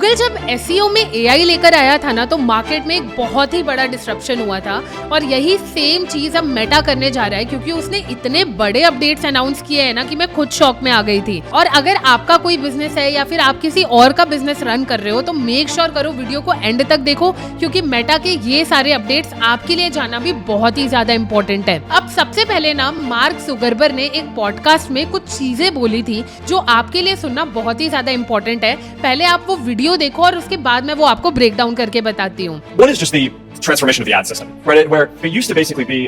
Google जब SEO में AI लेकर आया था ना, तो मार्केट में एक बहुत ही बड़ा डिसरप्शन हुआ था और यही सेम चीज अब मेटा करने जा रहा है, क्योंकि उसने इतने बड़े अपडेट्स अनाउंस किए हैं ना कि मैं खुद शॉक में आ गई थी। और अगर आपका कोई बिजनेस है या फिर आप किसी और का बिजनेस रन कर रहे हो तो मेक श्योर करो वीडियो को एंड तक देखो, क्योंकि मेटा के ये सारे अपडेट्स आपके लिए जानना भी बहुत ही ज्यादा इंपॉर्टेंट है। अब सबसे पहले ना मार्क जुकरबर्ग ने एक पॉडकास्ट में कुछ चीजें बोली थी जो आपके लिए सुनना बहुत ही ज्यादा इंपॉर्टेंट है। पहले आप वो वीडियो देखो और उसके बाद मैं वो आपको ब्रेक डाउन करके बताती हूँ। One is just the transformation of the ad system, right? Where it used to basically be,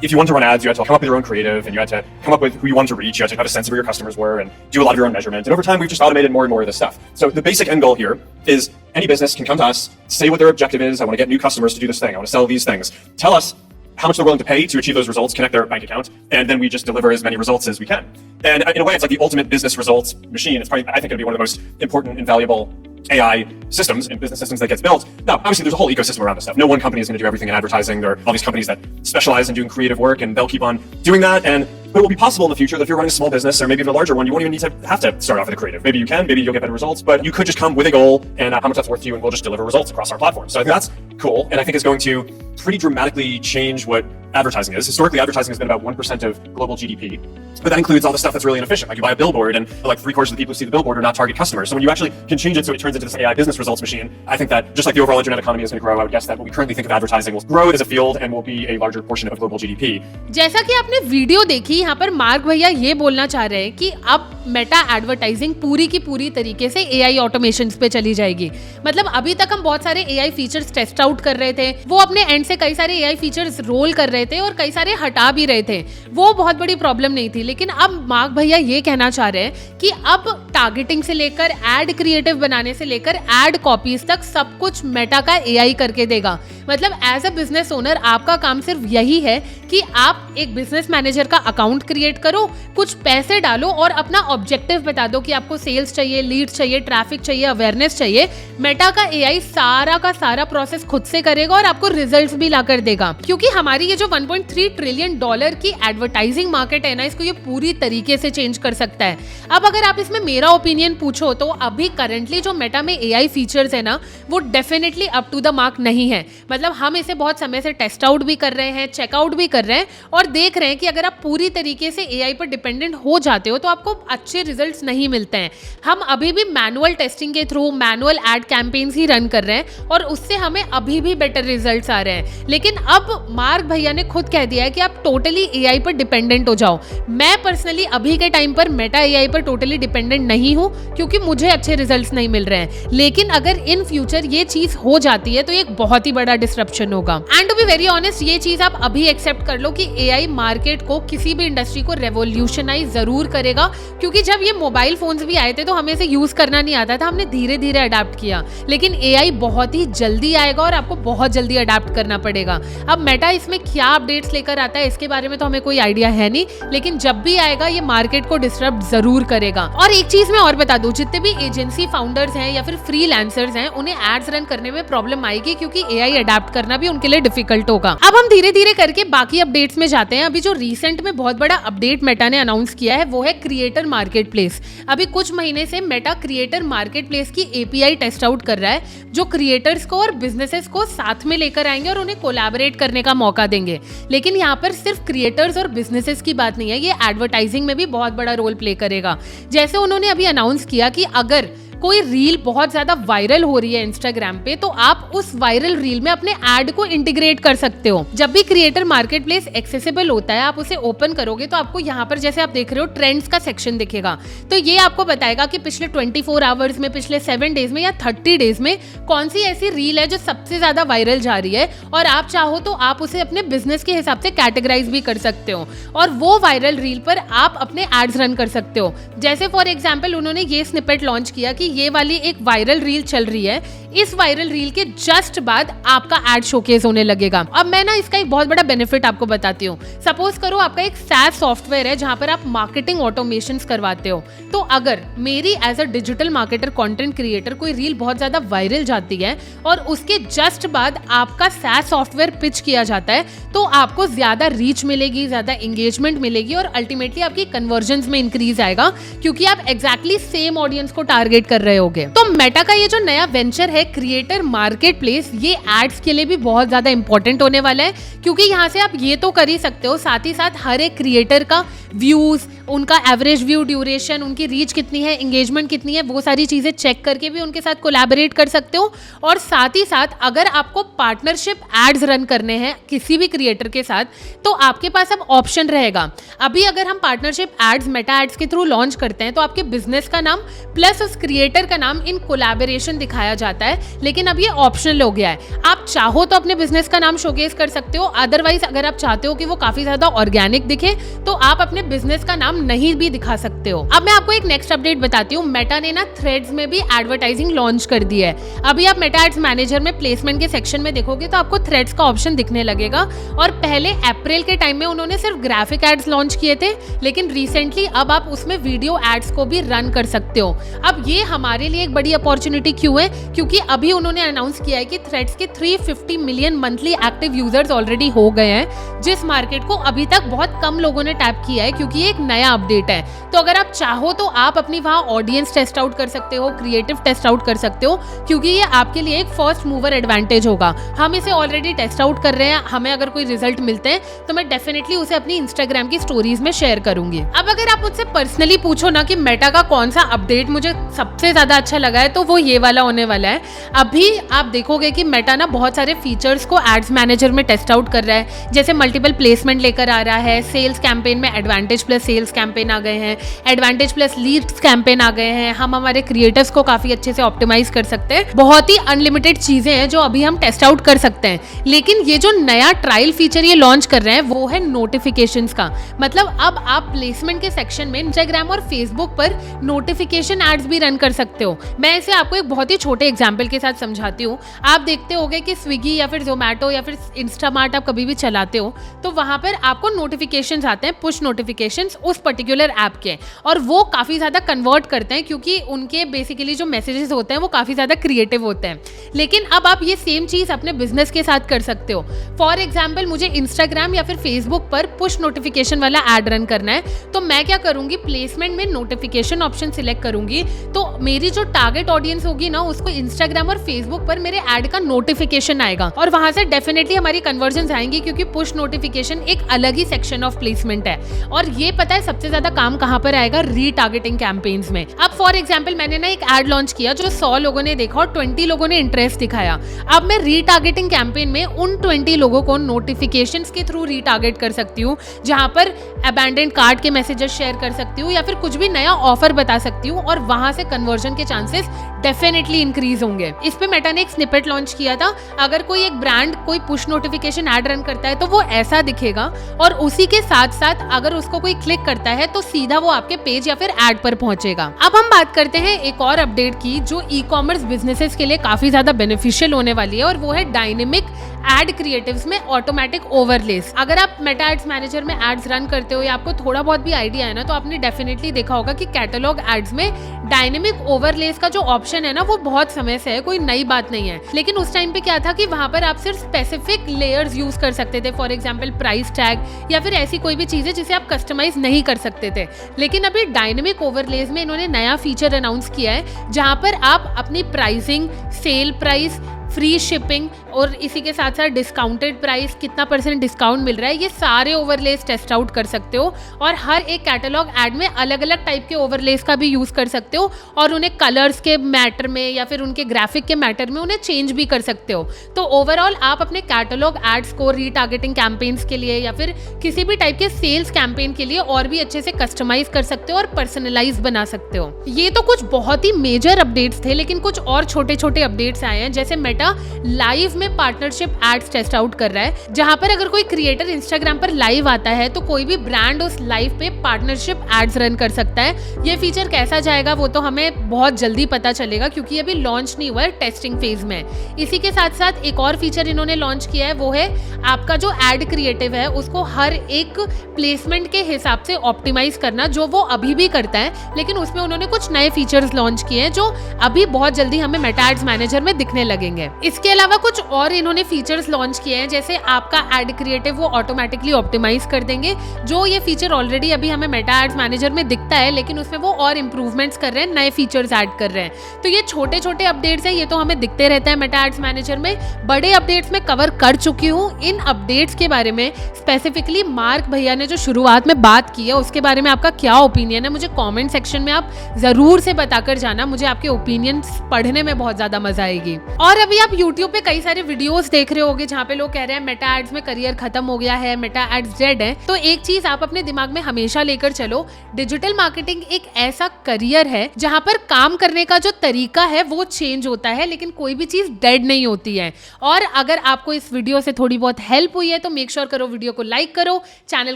if you wanted to run ads, you had to come up with your own creative, and you had to come up with who you wanted to reach. You had to have a sense of who your customers were, and do a lot of your own measurement. And over time, we've just automated more and more of this stuff. So the basic end goal here is any business can come to us, say what their objective is. I want to get new customers to do this thing. I want to sell these things. Tell us how much they're willing to pay to achieve those results, connect their bank account, and then we just deliver as many results as we can. And in a way, it's like the ultimate business results machine. It's probably, I think, going to be one of the most important and valuable AI systems and business systems that gets built. Now, obviously, there's a whole ecosystem around this stuff. No one company is going to do everything in advertising. There are all these companies that specialize in doing creative work, and they'll keep on doing that. But it will be possible in the future that if you're running a small business or maybe even a larger one, you won't even need to have to start off with a creative. Maybe you can, maybe you'll get better results, but you could just come with a goal and how much that's worth to you, and we'll just deliver results across our platform. So I think that's cool, and I think it's going to pretty dramatically change what advertising is. Historically, advertising has been about 1% of global GDP, but that includes all the stuff that's really inefficient. Like you buy a billboard, and like 3/4 of the people who see the billboard are not target customers. So when you actually can change it so it turns into this AI business results machine, I think that just like the overall internet economy is going to grow, I would guess that what we currently think of advertising will grow as a field and will be a larger portion of global GDP. जैसा कि आपने video देखी, यहाँ पर mark भैया ये बोलना चाह रहे हैं कि अब मेटा एडवर्टाइजिंग पूरी की पूरी तरीके से एआई ऑटोमेशन पे चली जाएगी। मतलब अभी तक हम बहुत सारे एआई फीचर्स टेस्ट आउट कर रहे थे, वो अपने एंड से कई सारे एआई फीचर्स रोल कर रहे थे और कई सारे हटा भी रहे थे, वो बहुत बड़ी प्रॉब्लम नहीं थी। लेकिन अब मार्क भैया ये कहना चाह रहे हैं कि अब टारगेटिंग से लेकर एड क्रिएटिव बनाने से लेकर एड कॉपीज तक सब कुछ मेटा का एआई करके देगा। मतलब एज अ बिजनेस ओनर आपका काम सिर्फ यही है कि आप एक बिजनेस मैनेजर का अकाउंट क्रिएट करो, कुछ पैसे डालो और अपना ऑब्जेक्टिव बता दो कि आपको सेल्स चाहिए, लीड चाहिए, ट्रैफिक चाहिए, अवेयरनेस चाहिए। मेटा का एआई सारा का सारा प्रोसेस खुद से करेगा और आपको रिजल्ट्स भी ला कर देगा, क्योंकि हमारी ये जो 1.3 ट्रिलियन डॉलर की एडवर्टाइजिंग मार्केट है ना, इसको ये पूरी तरीके से चेंज कर सकता है। अब अगर आप इसमें मेरा ओपिनियन पूछो तो अभी करंटली जो मेटा में एआई फीचर्स है ना, वो definitely up to the mark नहीं है। मतलब हम इसे बहुत समय से टेस्ट आउट भी कर रहे हैं, चेकआउट भी कर रहे हैं और देख रहे हैं कि अगर आप पूरी तरीके से एआई पर डिपेंडेंट हो जाते हो तो आपको अच्छे रिजल्ट्स नहीं मिलते हैं। हम अभी भी मैनुअल टेस्टिंग के थ्रू मैनुअल एड कैंपेन्स ही रन कर रहे हैं और उससे हमें अभी भी बेटर रिजल्ट्स आ रहे हैं। लेकिन अब मार्क भैया ने खुद कह दिया है कि आप टोटली एआई पर डिपेंडेंट हो जाओ। मैं पर्सनली अभी के टाइम पर मेटा एआई पर टोटली डिपेंडेंट नहीं हूँ, क्योंकि मुझे अच्छे रिजल्ट्स नहीं मिल रहे हैं। लेकिन अगर इन फ्यूचर ये चीज हो जाती है तो एक बहुत ही बड़ा डिसरप्शन होगा। And to be very honest, ये चीज आप अभी एक्सेप्ट कर लो कि एआई मार्केट को, किसी भी इंडस्ट्री को रेवोल्यूशनाइज जरूर करेगा, क्योंकि जब ये मोबाइल फोन्स भी आए थे तो हमें इसे यूज करना नहीं आता था, हमने धीरे धीरे अडेप्ट किया। लेकिन एआई बहुत ही जल्दी आएगा और आपको बहुत जल्दी अडेप्ट करना पड़ेगा। अब मेटा इसमें क्या अपडेट्स लेकर आता है इसके बारे में तो हमें कोई आइडिया है नहीं, लेकिन जब भी आएगा ये मार्केट को डिसरप्ट जरूर करेगा। और एक चीज मैं और बता दूं, जितने भी एजेंसी फाउंडर्स हैं या फिर फ्रीलांसर्स हैं, उन्हें एड्स रन करने में प्रॉब्लम आएगी, क्योंकि एआई अडेप्ट करना भी उनके लिए डिफिकल्ट होगा। अब हम धीरे धीरे करके बाकी अपडेट्स में जाते हैं। अभी जो रिसेंट में बहुत बड़ा अपडेट मेटा ने अनाउंस किया है वो है क्रिएटर मार्केट प्लेस। अभी कुछ महीने से मेटा क्रिएटर मार्केट प्लेस की एपीआई टेस्ट आउट कर रहा है, जो क्रिएटर्स को और बिजनेसेस को साथ में लेकर आएंगे और उन्हें कोलैबोरेट करने का मौका देंगे। लेकिन यहाँ पर सिर्फ क्रिएटर्स और बिजनेसेस की बात नहीं है, ये एडवर्टाइजिंग में भी बहुत बड़ा रोल प्ले करेगा। जैसे उन्होंने अभी अनाउंस किया कि अगर कोई रील बहुत ज्यादा वायरल हो रही है इंस्टाग्राम पे, तो आप उस वायरल रील में अपने ऐड को इंटीग्रेट कर सकते हो। जब भी क्रिएटर मार्केट प्लेस एक्सेसिबल होता है, आप उसे ओपन करोगे तो आपको यहाँ पर, जैसे आप देख रहे हो, ट्रेंड्स का सेक्शन दिखेगा। तो ये आपको बताएगा कि पिछले 24 आवर्स में, पिछले 7 डेज में या 30 डेज में कौन सी ऐसी रील है जो सबसे ज्यादा वायरल जा रही है, और आप चाहो तो आप उसे अपने बिजनेस के हिसाब से कैटेगराइज भी कर सकते हो और वो वायरल रील पर आप अपने एड्स रन कर सकते हो। जैसे फॉर एग्जाम्पल उन्होंने ये स्निपेट लॉन्च किया कि ये वाली एक वायरल रील चल रही है, इस वायरल रील के जस्ट बाद आपका एड शोकेस होने लगेगा। अब मैं ना इसका एक बहुत बड़ा बेनिफिट आपको बताती हूँ। सपोज करो आपका एक SaaS सॉफ्टवेयर है जहां पर आप मार्केटिंग ऑटोमेशंस करवाते हो, तो अगर मेरी as a digital marketer, content creator कोई रील बहुत ज्यादा वायरल जाती है और उसके जस्ट बाद आपका SaaS सॉफ्टवेयर पिच किया जाता है, तो आपको ज्यादा रीच मिलेगी, ज्यादा एंगेजमेंट मिलेगी और अल्टीमेटली आपकी कन्वर्जन्स में इंक्रीज आएगा, क्योंकि आप एग्जैक्टली सेम ऑडियंस को टारगेट कर कर रहे होगे। तो मेटा का ये जो नया वेंचर है क्रिएटर मार्केट प्लेस, ये एड्स के लिए भी बहुत ज्यादा इंपॉर्टेंट होने वाला है, क्योंकि यहाँ से आप ये तो कर ही सकते हो, साथ ही साथ हर एक क्रिएटर का व्यूज, उनका एवरेज व्यू ड्यूरेशन, उनकी रीच कितनी है, एंगेजमेंट कितनी है, वो सारी चीजें चेक करके भी उनके साथ कोलैबोरेट कर सकते हो। और साथ ही साथ अगर आपको पार्टनरशिप एड्स रन करने हैं किसी भी क्रिएटर के साथ, तो आपके पास अब ऑप्शन रहेगा। अभी अगर हम पार्टनरशिप एड्स मेटा एड्स के थ्रू लॉन्च करते हैं तो आपके बिजनेस का नाम प्लस उस क्रिएटर का नाम इन कोलैबोरेशन दिखाया जाता है, लेकिन अब ये ऑप्शनल हो गया है। आप चाहो तो अपने बिजनेस का नाम शोकेस कर सकते हो, अदरवाइज अगर आप चाहते हो कि वो काफी ज्यादा ऑर्गेनिक दिखे तो आप अपने बिजनेस का नाम नहीं भी दिखा सकते हो। अब मैं आपको एक नेक्स्ट अपडेट बताती हूँ। मेटा ने ना थ्रेड्स में भी एडवर्टाइजिंग लॉन्च कर दी है। अभी आप मेटा एड्स मैनेजर में प्लेसमेंट के सेक्शन में देखोगे तो आपको थ्रेड्स का ऑप्शन दिखने लगेगा। और पहले अप्रैल के टाइम में उन्होंने सिर्फ ग्राफिक एड्स लॉन्च किए थे, लेकिन रिसेंटली अब आप उसमें वीडियो एड्स को भी रन कर सकते हो। अब ये हमारे लिए एक बड़ी अपॉर्चुनिटी क्यों है, क्योंकि अभी उन्होंने अनाउंस किया है कि थ्रेड्स के 350 million monthly active users already हो गए हैं, जिस मार्केट को अभी तक बहुत कम लोगों ने टैप किया है, क्योंकि ये एक नया अपडेट है। तो अगर आप चाहो तो आप अपनी वहां ऑडियंस टेस्ट आउट कर सकते हो, क्रिएटिव टेस्ट आउट कर सकते हो, क्योंकि ये आपके लिए एक फर्स्ट मूवर एडवांटेज होगा। हम इसे ऑलरेडी टेस्ट आउट कर रहे हैं, हमें अगर कोई रिजल्ट मिलते हैं तो मैं डेफिनेटली उसे अपनी इंस्टाग्राम की स्टोरीज में शेयर करूंगी। अब अगर आप मुझसे पर्सनली पूछो ना कि मेटा का कौन सा अपडेट मुझे सबसे ज्यादा अच्छा लगा है, तो वो ये वाला होने वाला है। अभी आप देखोगे कि मेटा ना बहुत सारे फीचर्स को एड्स मैनेजर में टेस्ट आउट कर रहा है, जैसे मल्टीपल प्लेसमेंट लेकर आ रहा है, सेल्स कैंपेन में एडवांटेज प्लस सेल्स कैंपेन आ गए हैं, एडवांटेज प्लस लीड्स कैंपेन आ गए हैं, हम हमारे क्रिएटर्स को काफी अच्छे से ऑप्टिमाइज कर सकते हैं। बहुत ही अनलिमिटेड चीजें हैं जो अभी हम टेस्ट आउट कर सकते हैं। लेकिन ये जो नया ट्रायल फीचर ये लॉन्च कर रहे हैं वो है नोटिफिकेशंस का। मतलब अब आप प्लेसमेंट के सेक्शन में इंस्टाग्राम और फेसबुक पर नोटिफिकेशन एड्स भी रन कर सकते हो। मैं इसे आपको एक बहुत ही छोटे एग्जाम्पल के साथ समझाती हूँ। आप देखते होगे कि स्विगी या फिर जोमेटो या फिर इंस्टामार्ट आप कभी भी चलाते हो तो वहां पर आपको नोटिफिकेशंस आते हैं, पुश नोटिफिकेशंस उस पर्टिकुलर ऐप के, और वो काफी ज्यादा कन्वर्ट करते हैं, क्योंकि उनके बेसिकली जो मैसेजेस होते हैं वो काफी ज्यादा क्रिएटिव होते हैं। लेकिन अब आप ये सेम चीज अपने बिजनेस के साथ कर सकते हो। फॉर एग्जाम्पल, मुझे इंस्टाग्राम या फिर फेसबुक पर पुश नोटिफिकेशन वाला एड रन करना है, तो मैं क्या करूंगी, प्लेसमेंट में नोटिफिकेशन ऑप्शन सिलेक्ट करूंगी, तो मेरी जो टारगेट ऑडियंस होगी ना उसको इंस्टाग्राम और फेसबुक पर मेरे एड का नोटिफिकेशन आएगा, और वहां से डेफिनेटली हमारी कन्वर्जन आएंगी, क्योंकि पुश नोटिफिकेशन एक अलग ही सेक्शन ऑफ प्लेसमेंट है। और ये पता है सबसे ज्यादा काम कहां पर आएगा, रीटारगेटिंग कैंपेन्स में। अब फॉर एग्जांपल मैंने ना एक एड लॉन्च किया जो 100 लोगों ने देखा और 20 लोगों ने इंटरेस्ट दिखाया। अब मैं रीटारगेटिंग कैंपेन में उन 20 लोगों को नोटिफिकेशंस के थ्रू रीटारगेट कर सकती हूँ, जहां पर अबैंडन्ड कार्ड के मैसेजेस शेयर कर सकती हूँ या फिर कुछ भी नया ऑफर बता सकती हूँ, और वहां से कन्वर्जन के चांसेस डेफिनेटली इंक्रीज होंगे। इस पे मेटा ने एक स्निपेट लॉन्च किया था। अगर कोई एक ब्रांड कोई पुश नोटिफिकेशन ऐड रन करता है तो वो ऐसा दिखेगा, और उसी के साथ साथ अगर उसको कोई क्लिक करता है तो सीधा वो आपके पेज या फिर ऐड पर पहुंचेगा। अब हम बात करते हैं एक और अपडेट की जो ई कॉमर्स बिजनेसेस के लिए काफी ज्यादा बेनिफिशियल होने वाली है, और वो है डायनेमिक एड क्रिएटिव्स में ऑटोमेटिक ओवरलेस। अगर आप मेटा एड्स मैनेजर में एड्स रन करते हो या आपको थोड़ा बहुत भी आइडिया है ना, तो आपने डेफिनेटली देखा होगा कि कैटलॉग एड्स में डायनेमिक ओवरलेस का जो ऑप्शन है ना वो बहुत समय से है, कोई नई बात नहीं है। लेकिन उस टाइम पे क्या था कि वहां पर आप सिर्फ स्पेसिफिक लेयर्स यूज कर सकते थे, फॉर एग्जांपल प्राइस टैग या फिर ऐसी कोई भी चीजें जिसे आप कस्टमाइज नहीं कर सकते थे। लेकिन अभी डायनेमिक ओवरलेस में इन्होंने नया फीचर अनाउंस किया है, जहां पर आप अपनी pricing, sale price, free shipping और इसी के साथ साथ डिस्काउंटेड प्राइस, कितना % डिस्काउंट मिल रहा है, ये सारे ओवरलेस टेस्ट आउट कर सकते हो। और हर एक कैटलॉग ऐड में अलग अलग टाइप के ओवरलेस का भी यूज कर सकते हो, और उन्हें कलर्स के मैटर में या फिर उनके ग्राफिक के मैटर में उन्हें चेंज भी कर सकते हो। तो ओवरऑल आप अपने कैटलॉग एड्स को रीटारगेटिंग कैंपेन्स के लिए या फिर किसी भी टाइप के सेल्स कैंपेन के लिए और भी अच्छे से कस्टमाइज कर सकते हो और पर्सनलाइज बना सकते हो। ये तो कुछ बहुत ही मेजर अपडेट्स थे, लेकिन कुछ और छोटे छोटे अपडेट्स आए हैं, जैसे मेटा लाइव में पार्टनरशिप एड्स टेस्ट आउट कर रहा है, जहां पर अगर कोई क्रिएटर इंस्टाग्राम पर लाइव आता है तो कोई भी ब्रांड उस लाइव पे पार्टनरशिप एड्स रन कर सकता है। ये फीचर कैसा जाएगा वो तो हमें बहुत जल्दी पता चलेगा, क्योंकि अभी लॉन्च नहीं हुआ है, टेस्टिंग फेज में। इसी के साथ साथ एक और फीचर इन्होंने लॉन्च किया है, वो है आपका जो एड क्रिएटिव है उसको हर एक प्लेसमेंट के हिसाब से ऑप्टिमाइज करना, जो वो अभी भी करता है, लेकिन उसमें उन्होंने कुछ नए फीचर्स लॉन्च किए हैं जो अभी बहुत जल्दी हमें मेटा एड्स मैनेजर में दिखने लगेंगे। है। इसके अलावा कुछ और इन्होंने फीचर्स लॉन्च किए हैं, जैसे आपका एड क्रिएटिव वो ऑटोमेटिकली ऑप्टिमाइज कर देंगे, जो ये फीचर ऑलरेडी अभी हमें मेटा एड्स मैनेजर में दिखता है, लेकिन उसमें वो और इंप्रूवमेंट्स कर रहे हैं, नए फीचर्स ऐड कर रहे हैं। तो ये छोटे छोटे अपडेट्स हैं, ये तो हमें दिखते रहते हैं मेटा एड्स मैनेजर में। बड़े अपडेट्स में कवर कर चुकी हूँ। इन अपडेट्स के बारे में स्पेसिफिकली मार्क भैया ने जो शुरुआत में बात की है उसके बारे में आपका क्या ओपिनियन है, मुझे कमेंट सेक्शन में आप जरूर से बताकर जाना। मुझे आपके ओपिनियंस पढ़ने में बहुत ज्यादा मजा आएगी। और अभी आप YouTube पे कई सारे वीडियोस देख रहे होंगे जहाँ पे लोग कह रहे हैं मेटा एड्स में करियर खत्म हो गया है, मेटा एड्स डेड है। तो एक चीज आप अपने दिमाग में हमेशा लेकर चलो, डिजिटल मार्केटिंग एक ऐसा करियर है जहाँ पर काम करने का जो तरीका है वो चेंज होता है, लेकिन कोई भी चीज डेड नहीं होती है। और अगर आपको इस वीडियो से थोड़ी बहुत हेल्प हुई है तो मेक श्योर करो वीडियो को लाइक करो, चैनल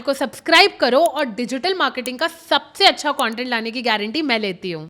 को सब्सक्राइब करो, और डिजिटल मार्केटिंग का सबसे अच्छा कंटेंट लाने की गारंटी मैं लेती हूँ।